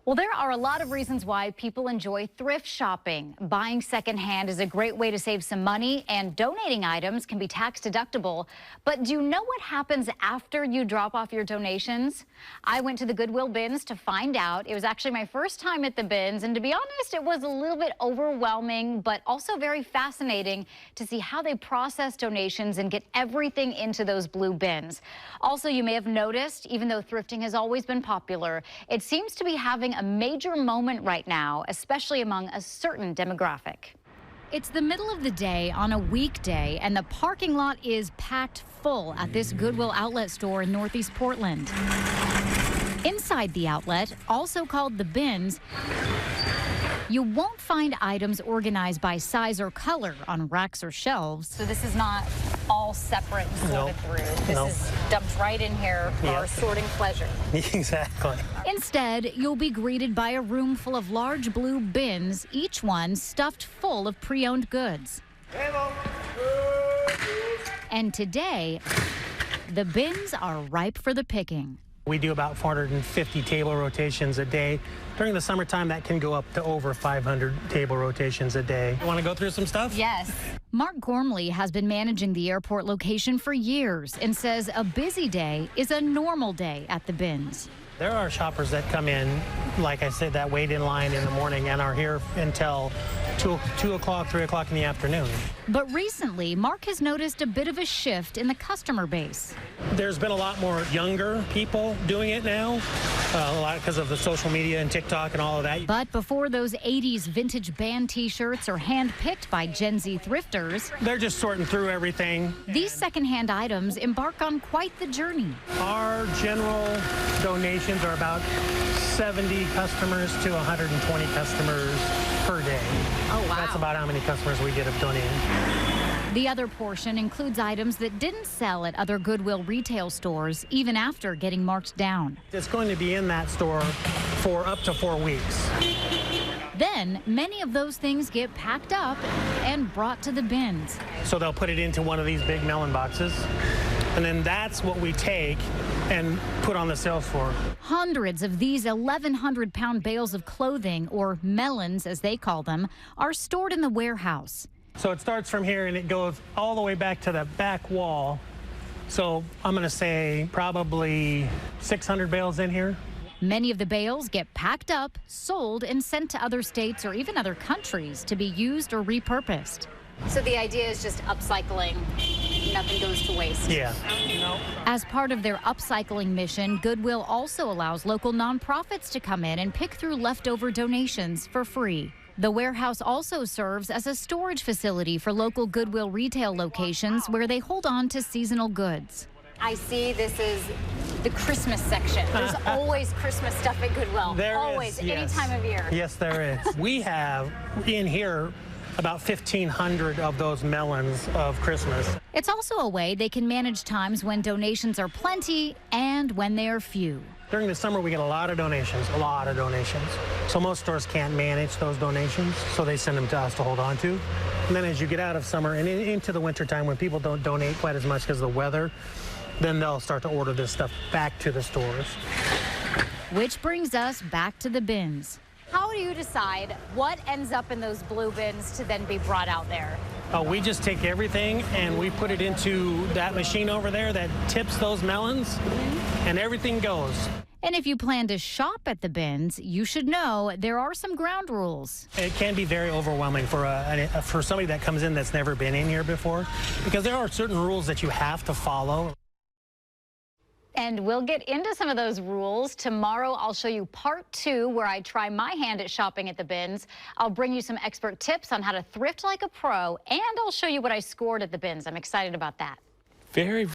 Well, there are a lot of reasons why people enjoy thrift shopping. Buying secondhand is a great way to save some money, and donating items can be tax deductible. But do you know what happens after you drop off your donations? I went to the Goodwill bins to find out. It was actually my first time at the bins, and to be honest, it was a little bit overwhelming, but also very fascinating to see how they process donations and get everything into those blue bins. Also, you may have noticed, even though thrifting has always been popular, it seems to be having a major moment right now, especially among a certain demographic. It's the middle of the day on a weekday, and the parking lot is packed full at this Goodwill outlet store in Northeast Portland. Inside the outlet, also called the bins, you won't find items organized by size or color on racks or shelves. So this is not all separate and sorted through. This is dumped right in here for our sorting pleasure. Exactly. Instead, you'll be greeted by a room full of large blue bins, each one stuffed full of pre-owned goods. And today, the bins are ripe for the picking. We do about 450 table rotations a day. During the summertime, that can go up to over 500 table rotations a day. Want to go through some stuff? Yes. Mark Gormley has been managing the airport location for years and says a busy day is a normal day at the bins. There are shoppers that come in, like I said, that wait in line in the morning and are here until 2 o'clock, 3 o'clock in the afternoon. But recently, Mark has noticed a bit of a shift in the customer base. There's been a lot more younger people doing it now, a lot because of the social media and TikTok and all of that. But before those 80s vintage band t-shirts are hand-picked by Gen Z thrifters, they're just sorting through everything. These secondhand items embark on quite the journey. Our general donations are about 70 customers to 120 customers per day. Oh, wow. That's about how many customers we get of donating. The other portion includes items that didn't sell at other Goodwill retail stores, even after getting marked down. It's going to be in that store for up to 4 weeks. Then, many of those things get packed up and brought to the bins. So they'll put it into one of these big melon boxes, and then that's what we take and put on the sales floor. Hundreds of these 1,100-pound bales of clothing, or melons as they call them, are stored in the warehouse. So it starts from here and it goes all the way back to the back wall. So I'm going to say probably 600 bales in here. Many of the bales get packed up, sold, and sent to other states or even other countries to be used or repurposed. So the idea is just upcycling. Nothing goes to waste. Yeah. As part of their upcycling mission, Goodwill also allows local nonprofits to come in and pick through leftover donations for free. The warehouse also serves as a storage facility for local Goodwill retail locations where they hold on to seasonal goods. I see this is the Christmas section. There's always Christmas stuff at Goodwill. Always, any time of year. Yes, there is. We have in here about 1,500 of those melons of Christmas. It's also a way they can manage times when donations are plenty and when they are few. During the summer, we get a lot of donations. So most stores can't manage those donations, so they send them to us to hold on to. And then as you get out of summer and into the winter time when people don't donate quite as much because of the weather, then they'll start to order this stuff back to the stores. Which brings us back to the bins. How do you decide what ends up in those blue bins to then be brought out there? We just take everything and we put it into that machine over there that tips those melons, and everything goes. And if you plan to shop at the bins, you should know there are some ground rules. It can be very overwhelming for somebody that comes in that's never been in here before, because there are certain rules that you have to follow. And we'll get into some of those rules. Tomorrow, I'll show you part 2, where I try my hand at shopping at the bins. I'll bring you some expert tips on how to thrift like a pro, and I'll show you what I scored at the bins. I'm excited about that. Very